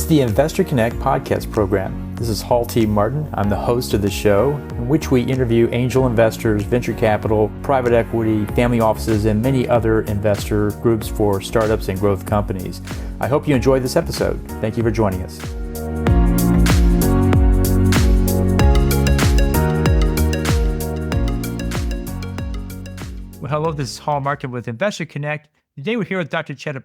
is the Investor Connect podcast program. This is Hall T. Martin. I'm the host of the show, in which we interview angel investors, venture capital, private equity, family offices, and many other investor groups for startups and growth companies. I hope you enjoyed this episode. Thank you for joining us. Well, hello, this is Hall Martin with Investor Connect. Today we're here with Dr. Chet,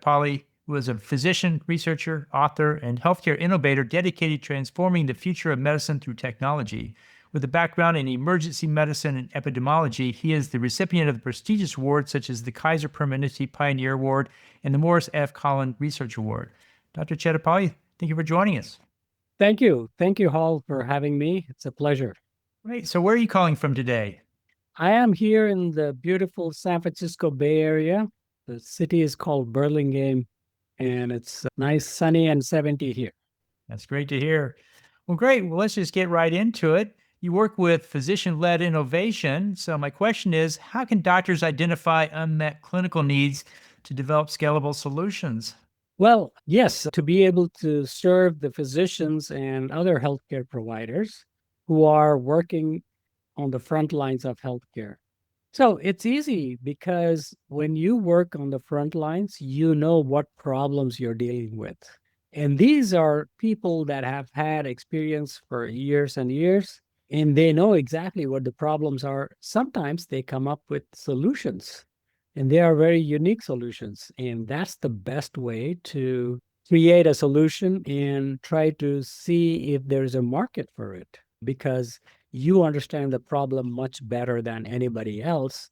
who is a physician, researcher, author, and healthcare innovator dedicated to transforming the future of medicine through technology. With a background in emergency medicine and epidemiology, he is the recipient of prestigious awards such as the Kaiser Permanente Pioneer Award and the Morris F. Collin Research Award. Dr. Chet, thank you for joining us. Thank you. Thank you, Hall, for having me. It's a pleasure. Great. So where are you calling from today? I am here in the beautiful San Francisco Bay Area. The city is called Burlingame, and it's nice, sunny, and 70 here. That's great to hear. Well, great. Well, let's just get right into it. You work with physician-led innovation. So my question is, how can doctors identify unmet clinical needs to develop scalable solutions? Well, yes, to be able to serve the physicians and other healthcare providers who are working on the front lines of healthcare. So it's easy because when you work on the front lines, you know what problems you're dealing with. And these are people that have had experience for years and years, and they know exactly what the problems are. Sometimes they come up with solutions, and they are very unique solutions. And that's the best way to create a solution and try to see if there's a market for it, because you understand the problem much better than anybody else.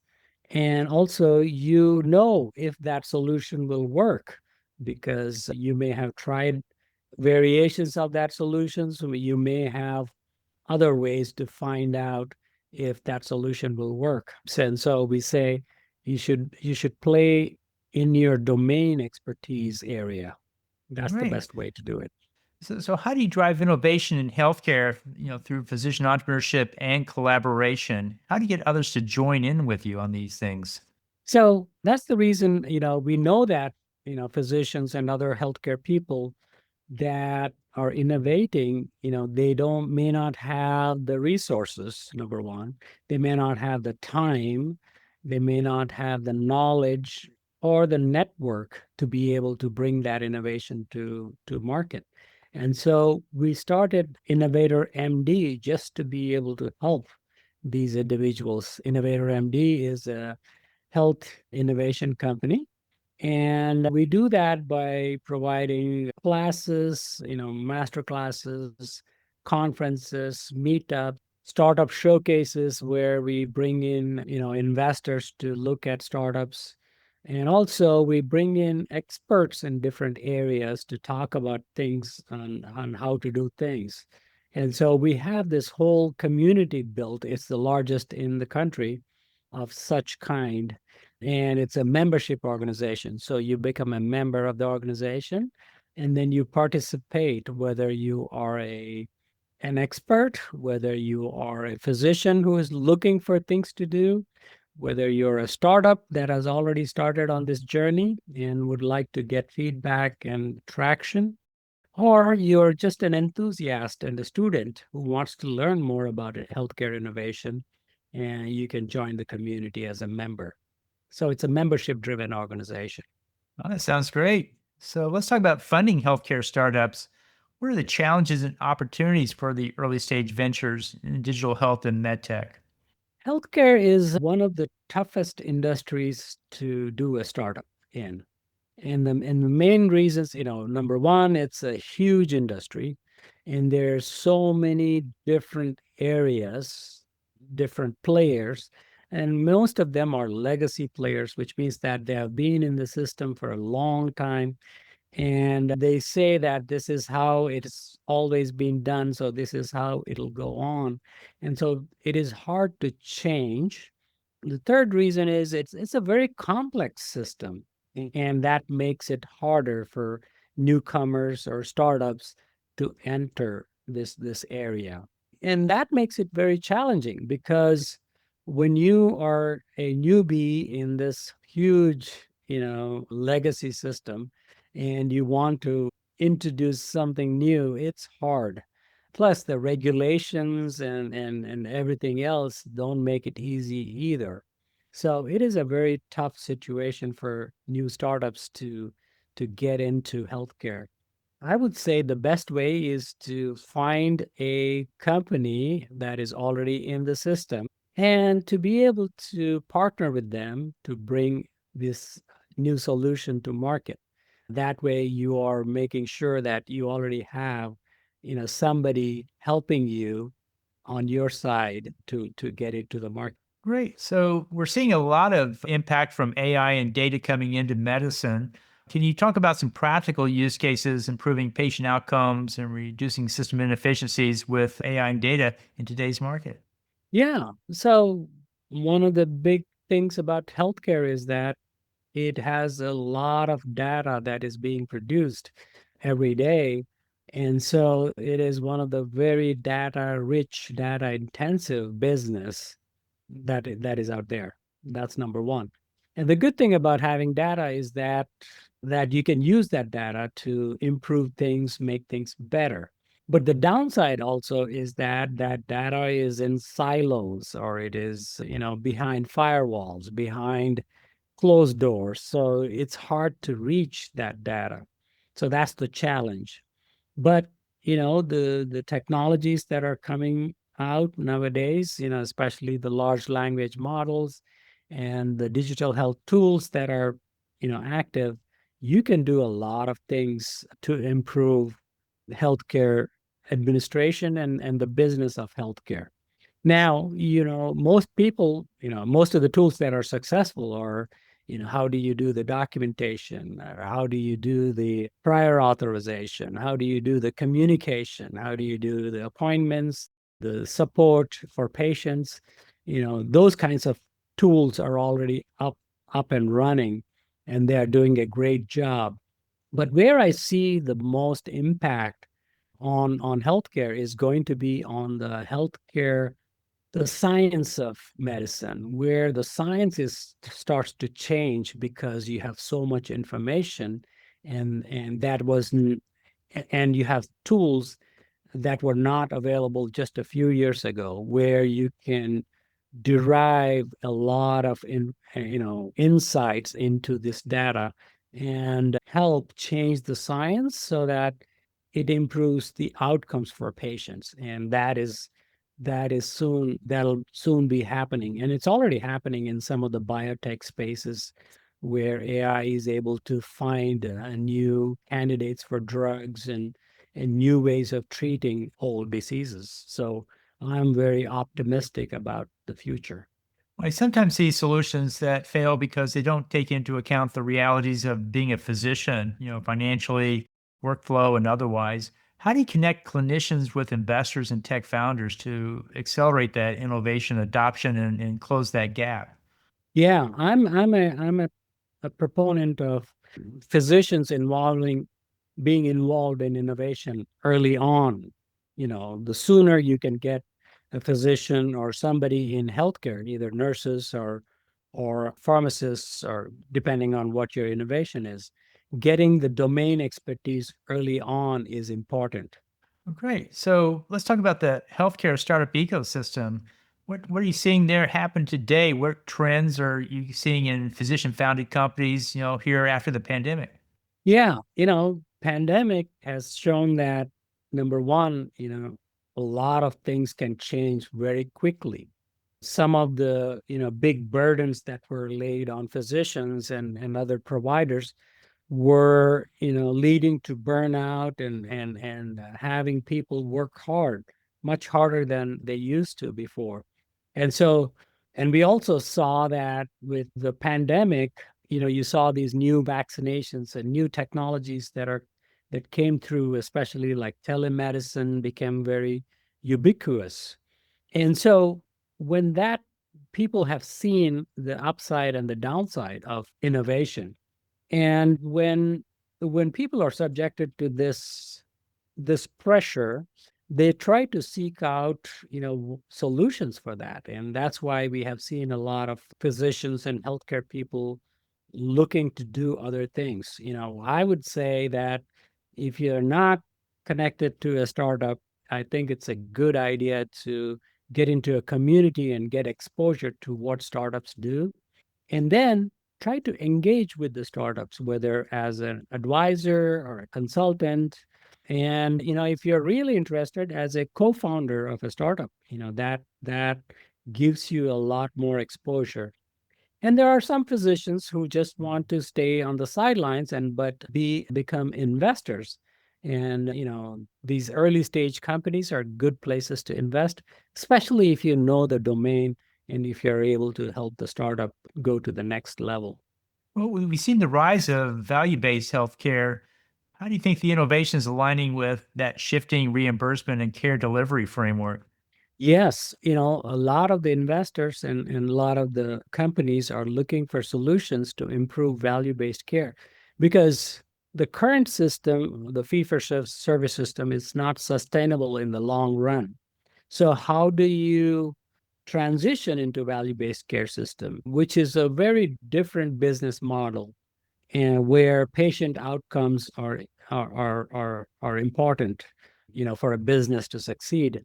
And also, you know if that solution will work because you may have tried variations of that solution. So you may have other ways to find out if that solution will work. And so we say you should play in your domain expertise area. That's the best way to do it. So how do you drive innovation in healthcare, through physician entrepreneurship and collaboration? How do you get others to join in with you on these things? So that's the reason, we know that, physicians and other healthcare people that are innovating, they may not have the resources, number one. They may not have the time. They may not have the knowledge or the network to be able to bring that innovation to market. And so we started Innovator MD just to be able to help these individuals. Innovator MD is a health innovation company. And we do that by providing classes, master classes, conferences, meetup, startup showcases where we bring in, investors to look at startups. And also we bring in experts in different areas to talk about things on how to do things. And so we have this whole community built. It's the largest in the country of such kind. And it's a membership organization. So you become a member of the organization, and then you participate, whether you are an expert, whether you are a physician who is looking for things to do, whether you're a startup that has already started on this journey and would like to get feedback and traction, or you're just an enthusiast and a student who wants to learn more about healthcare innovation, and you can join the community as a member. So it's a membership-driven organization. Oh, that sounds great. So let's talk about funding healthcare startups. What are the challenges and opportunities for the early stage ventures in digital health and medtech? Healthcare is one of the toughest industries to do a startup in. And the main reasons, number one, it's a huge industry, and there's so many different areas, different players, and most of them are legacy players, which means that they have been in the system for a long time. And they say that this is how it's always been done, so this is how it'll go on. And so it is hard to change. The third reason is it's a very complex system, and that makes it harder for newcomers or startups to enter this area. And that makes it very challenging because when you are a newbie in this huge, legacy system, and you want to introduce something new, it's hard. Plus, the regulations and everything else don't make it easy either. So it is a very tough situation for new startups to get into healthcare. I would say the best way is to find a company that is already in the system and to be able to partner with them to bring this new solution to market. That way you are making sure that you already have, somebody helping you on your side to get it to the market. Great. So we're seeing a lot of impact from AI and data coming into medicine. Can you talk about some practical use cases improving patient outcomes and reducing system inefficiencies with AI and data in today's market? Yeah. So one of the big things about healthcare is that it has a lot of data that is being produced every day. And so it is one of the very data rich, data intensive business that is out there. That's number one. And the good thing about having data is that you can use that data to improve things, make things better. But the downside also is that that data is in silos, or it is, behind firewalls, behind closed doors. So it's hard to reach that data. So that's the challenge. But the technologies that are coming out nowadays, especially the large language models and the digital health tools that are, active, you can do a lot of things to improve healthcare administration and the business of healthcare. Now, most people, most of the tools that are successful are, how do you do the documentation? Or how do you do the prior authorization? How do you do the communication? How do you do the appointments, the support for patients? Those kinds of tools are already up and running, and they are doing a great job. But where I see the most impact on healthcare is going to be on the healthcare, the science of medicine, where the science starts to change because you have so much information, and that wasn't, and you have tools that were not available just a few years ago, where you can derive a lot of insights into this data and help change the science so that it improves the outcomes for patients. And that'll soon be happening, and it's already happening in some of the biotech spaces where AI is able to find new candidates for drugs and new ways of treating old diseases. So I'm very optimistic about the future. I sometimes see solutions that fail because they don't take into account the realities of being a physician, financially, workflow, and otherwise. How do you connect clinicians with investors and tech founders to accelerate that innovation adoption and close that gap? Yeah, I'm a proponent of physicians involving being involved in innovation early on. The sooner you can get a physician or somebody in healthcare, either nurses or pharmacists, or depending on what your innovation is, getting the domain expertise early on is important. Oh, great. So let's talk about the healthcare startup ecosystem. What are you seeing there happen today? What trends are you seeing in physician founded companies, here after the pandemic? Yeah, pandemic has shown that number one, a lot of things can change very quickly. Some of the, big burdens that were laid on physicians and other providers were, leading to burnout and having people work hard, much harder than they used to before. And so, and we also saw that with the pandemic, you saw these new vaccinations and new technologies that came through, especially like telemedicine became very ubiquitous. And so when that people have seen the upside and the downside of innovation, and when people are subjected to this pressure, they try to seek out, solutions for that. And that's why we have seen a lot of physicians and healthcare people looking to do other things. I would say that If you're not connected to a startup, I think it's a good idea to get into a community and get exposure to what startups do. And then try to engage with the startups, whether as an advisor or a consultant. And, if you're really interested as a co-founder of a startup, that gives you a lot more exposure. And there are some physicians who just want to stay on the sidelines and but become investors. And these early stage companies are good places to invest, especially if you know the domain and if you're able to help the startup go to the next level. Well, we've seen the rise of value-based healthcare. How do you think the innovation is aligning with that shifting reimbursement and care delivery framework? Yes, a lot of the investors and a lot of the companies are looking for solutions to improve value-based care because the current system, the fee-for-service system, is not sustainable in the long run. So how do you transition into value-based care system, which is a very different business model and where patient outcomes are important, for a business to succeed.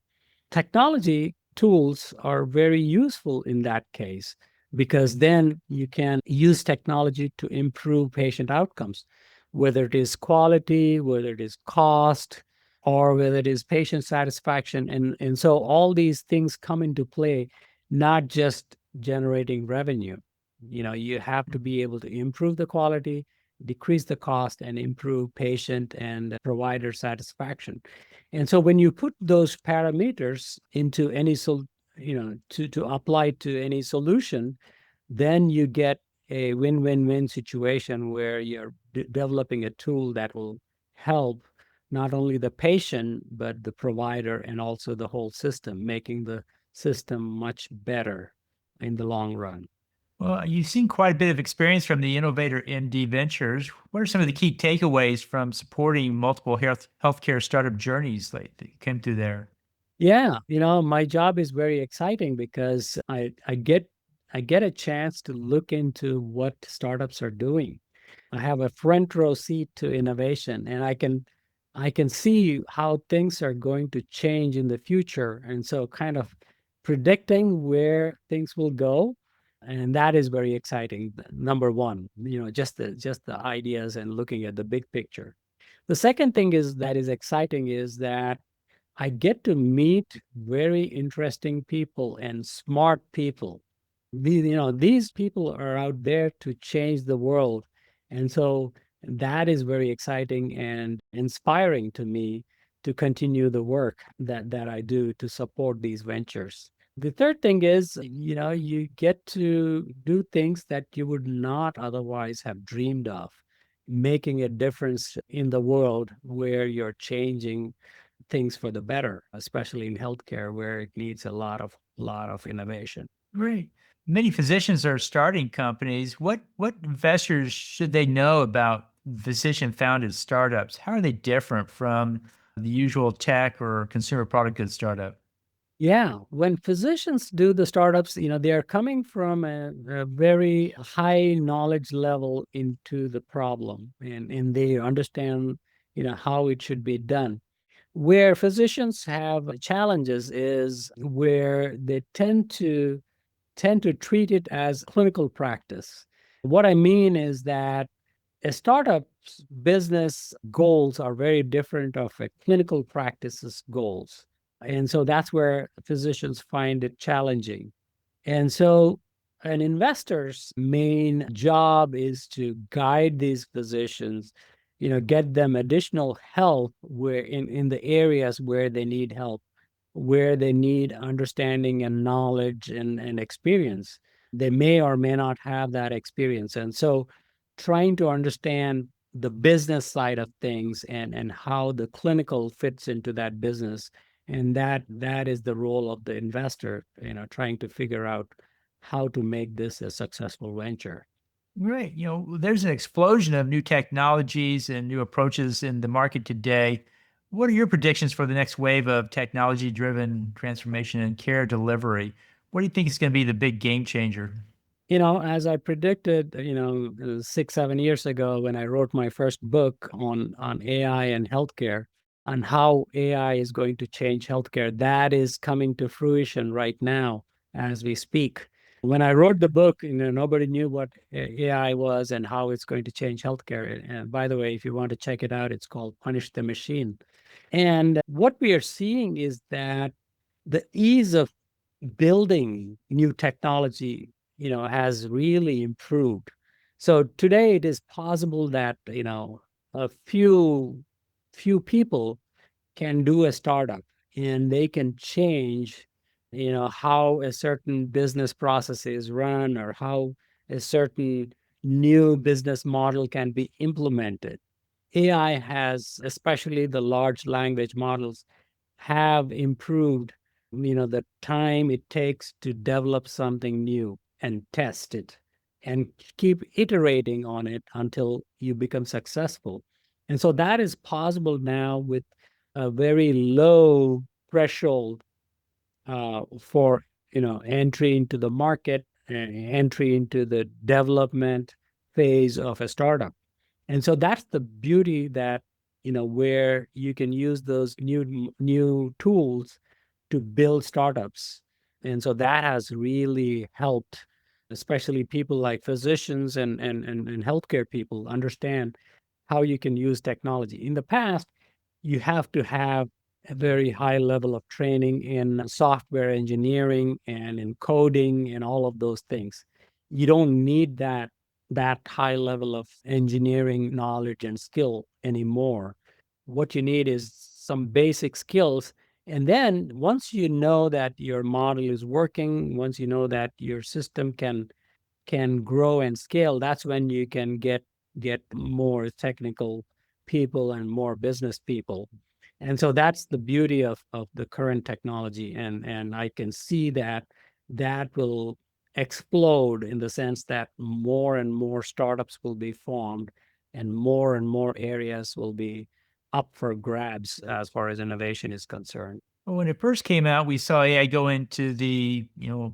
Technology tools are very useful in that case because then you can use technology to improve patient outcomes, whether it is quality, whether it is cost, or whether it is patient satisfaction. And so all these things come into play, not just generating revenue. You have to be able to improve the quality, decrease the cost, and improve patient and provider satisfaction. And so when you put those parameters into any to apply to any solution, then you get a win-win-win situation where you're developing a tool that will help not only the patient but the provider and also the whole system, making the system much better in the long run. Well, you've seen quite a bit of experience from the Innovator MD Ventures. What are some of the key takeaways from supporting multiple healthcare startup journeys that you came through there? Yeah, my job is very exciting because I get a chance to look into what startups are doing. I have a front row seat to innovation, and I can see how things are going to change in the future. And so kind of predicting where things will go, and that is very exciting. Number one, just the ideas and looking at the big picture. The second thing is that is exciting is that I get to meet very interesting people and smart people. These people are out there to change the world. And so that is very exciting and inspiring to me to continue the work that I do to support these ventures. The third thing is, you get to do things that you would not otherwise have dreamed of, making a difference in the world where you're changing things for the better, especially in healthcare where it needs a lot of innovation. Great. Many physicians are starting companies. What investors should they know about physician-founded startups? How are they different from the usual tech or consumer product goods startup? Yeah, when physicians do the startups, they are coming from a very high knowledge level into the problem and they understand, how it should be done. Where physicians have challenges is where they tend to treat it as clinical practice. What I mean is that a startup's business goals are very different of a clinical practice's goals. And so that's where physicians find it challenging. And so an investor's main job is to guide these physicians, get them additional help where in the areas where they need help, where they need understanding and knowledge and experience. They may or may not have that experience. And so trying to understand the business side of things and how the clinical fits into that business. And that is the role of the investor, trying to figure out how to make this a successful venture. Right. There's an explosion of new technologies and new approaches in the market today. What are your predictions for the next wave of technology-driven transformation in care delivery? What do you think is going to be the big game changer? As I predicted, 6, 7 years ago when I wrote my first book on AI and healthcare, on how AI is going to change healthcare, that is coming to fruition right now as we speak. When I wrote the book, nobody knew what AI was and how it's going to change healthcare. And by the way, if you want to check it out, it's called Punish the Machine. And what we are seeing is that the ease of building new technology, has really improved. So today it is possible that, a few people can do a startup and they can change, how a certain business process is run or how a certain new business model can be implemented. AI has, especially the large language models, have improved, the time it takes to develop something new and test it and keep iterating on it until you become successful. And so that is possible now with a very low threshold for entry into the market, entry into the development phase of a startup. And so that's the beauty that, where you can use those new tools to build startups. And so that has really helped, especially people like physicians and healthcare people understand how you can use technology. In the past, you have to have a very high level of training in software engineering and in coding and all of those things. You don't need that high level of engineering knowledge and skill anymore. What you need is some basic skills. And then once you know that your model is working, once you know that your system can grow and scale, that's when you can get more technical people and more business people. And so that's the beauty of the current technology. And I can see that that will explode in the sense that more and more startups will be formed and more areas will be up for grabs as far as innovation is concerned. Well, when it first came out, we saw AI go into the,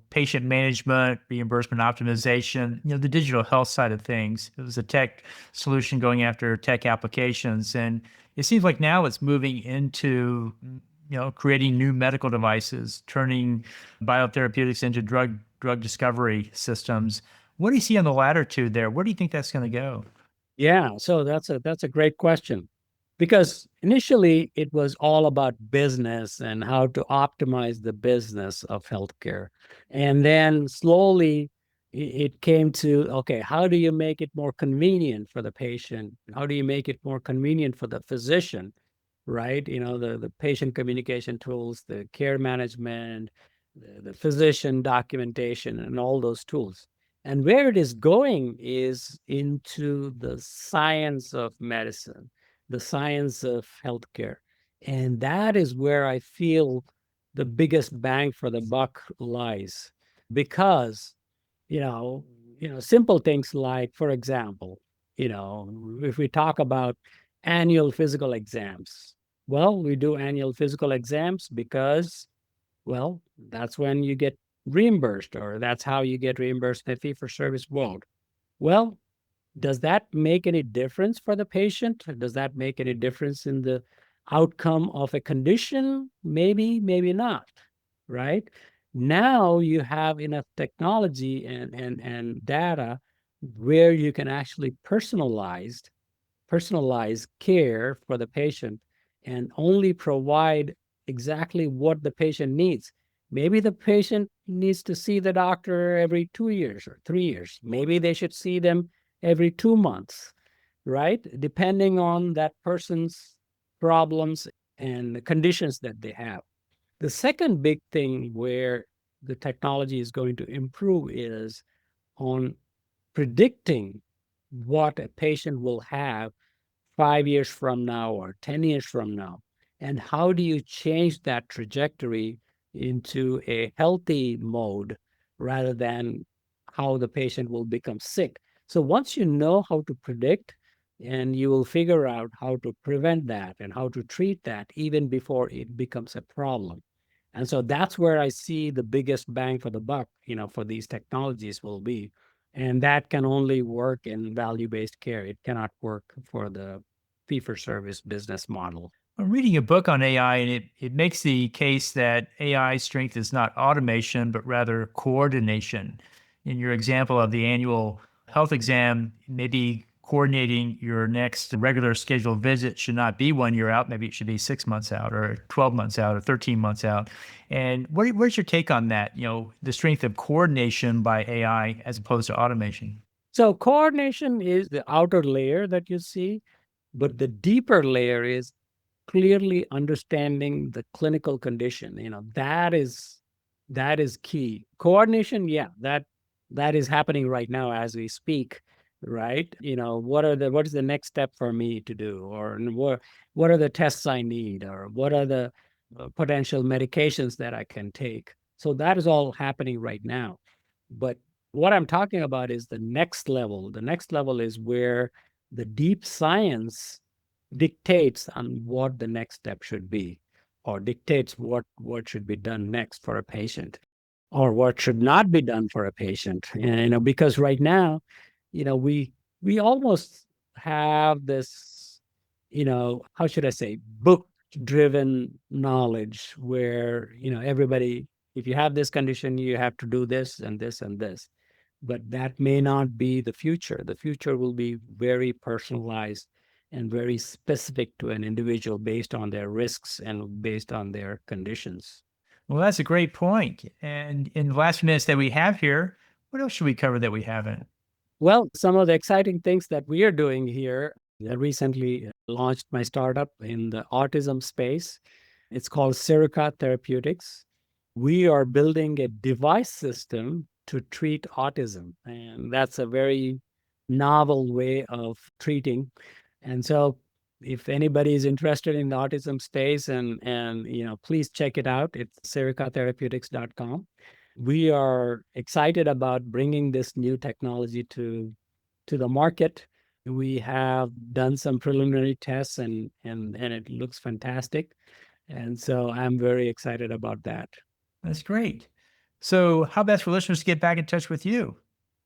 patient management, reimbursement optimization, the digital health side of things. It was a tech solution going after tech applications. And it seems like now it's moving into, creating new medical devices, turning biotherapeutics into drug discovery systems. What do you see on the latter two there? Where do you think that's going to go? Yeah, so that's a great question. Because initially it was all about business and how to optimize the business of healthcare. And then slowly it came to, okay, how do you make it more convenient for the patient? How do you make it more convenient for the physician? Right? The patient communication tools, the care management, the physician documentation, and all those tools. And where it is going is into the science of medicine, the science of healthcare. And that is where I feel the biggest bang for the buck lies. Because, you know, simple things like, for example, if we talk about annual physical exams, well, we do annual physical exams because, well, that's when you get reimbursed, or that's how you get reimbursed in the fee for service world. Well, does that make any difference for the patient? Does that make any difference in the outcome of a condition? Maybe, maybe not, right? Now you have enough technology and data where you can actually personalize care for the patient and only provide exactly what the patient needs. Maybe the patient needs to see the doctor every 2 years or 3 years. Maybe they should see them every 2 months, right? Depending on that person's problems and the conditions that they have. The second big thing where the technology is going to improve is on predicting what a patient will have 5 years from now or 10 years from now? And how do you change that trajectory into a healthy mode rather than how the patient will become sick? So once you know how to predict, and you will figure out how to prevent that and how to treat that even before it becomes a problem. And so that's where I see the biggest bang for the buck, for these technologies will be. And that can only work in value-based care. It cannot work for the fee-for-service business model. I'm reading a book on AI, and it makes the case that AI strength is not automation, but rather coordination. In your example of the annual health exam, maybe coordinating your next regular scheduled visit should not be 1 year out. Maybe it should be 6 months out, or 12 months out, or 13 months out. And where's your take on that? The strength of coordination by AI as opposed to automation. So coordination is the outer layer that you see, but the deeper layer is clearly understanding the clinical condition. That is key. Coordination, yeah, that is happening right now as we speak, right? What is the next step for me to do, or what are the tests I need, or what are the potential medications that I can take. So that is all happening right now. But what I'm talking about is the next level. The next level is where the deep science dictates on what the next step should be, or dictates what should be done next for a patient, or what should not be done for a patient. And, because right now, we almost have this, how should I say, book driven knowledge where, everybody, if you have this condition, you have to do this and this and this. But that may not be the future. The future will be very personalized and very specific to an individual based on their risks and based on their conditions. Well, that's a great point. And in the last few minutes that we have here, what else should we cover that we haven't? Well, some of the exciting things that we are doing here, I recently launched my startup in the autism space. It's called Sirica Therapeutics. We are building a device system to treat autism, and that's a very novel way of treating. And so if anybody is interested in the autism space, and please check it out. It's siricatherapeutics.com. We are excited about bringing this new technology to the market. We have done some preliminary tests, and it looks fantastic. And so I'm very excited about that. That's great. So, how best for listeners to get back in touch with you?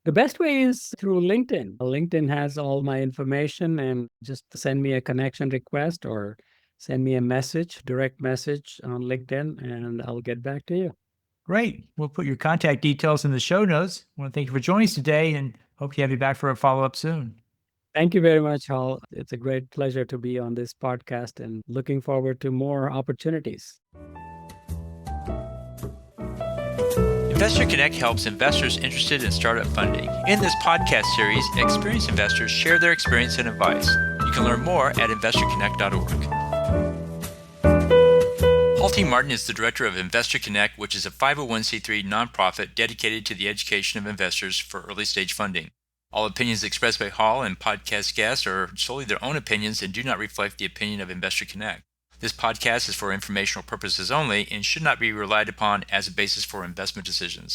The best way is through LinkedIn. LinkedIn has all my information, and just send me a connection request or send me a message, direct message on LinkedIn, and I'll get back to you. Great. We'll put your contact details in the show notes. I want to thank you for joining us today and hope to have you back for a follow up soon. Thank you very much, Hal. It's a great pleasure to be on this podcast and looking forward to more opportunities. Investor Connect helps investors interested in startup funding. In this podcast series, experienced investors share their experience and advice. You can learn more at investorconnect.org. Paul T. Martin is the director of Investor Connect, which is a 501c3 nonprofit dedicated to the education of investors for early stage funding. All opinions expressed by Hall and podcast guests are solely their own opinions and do not reflect the opinion of Investor Connect. This podcast is for informational purposes only and should not be relied upon as a basis for investment decisions.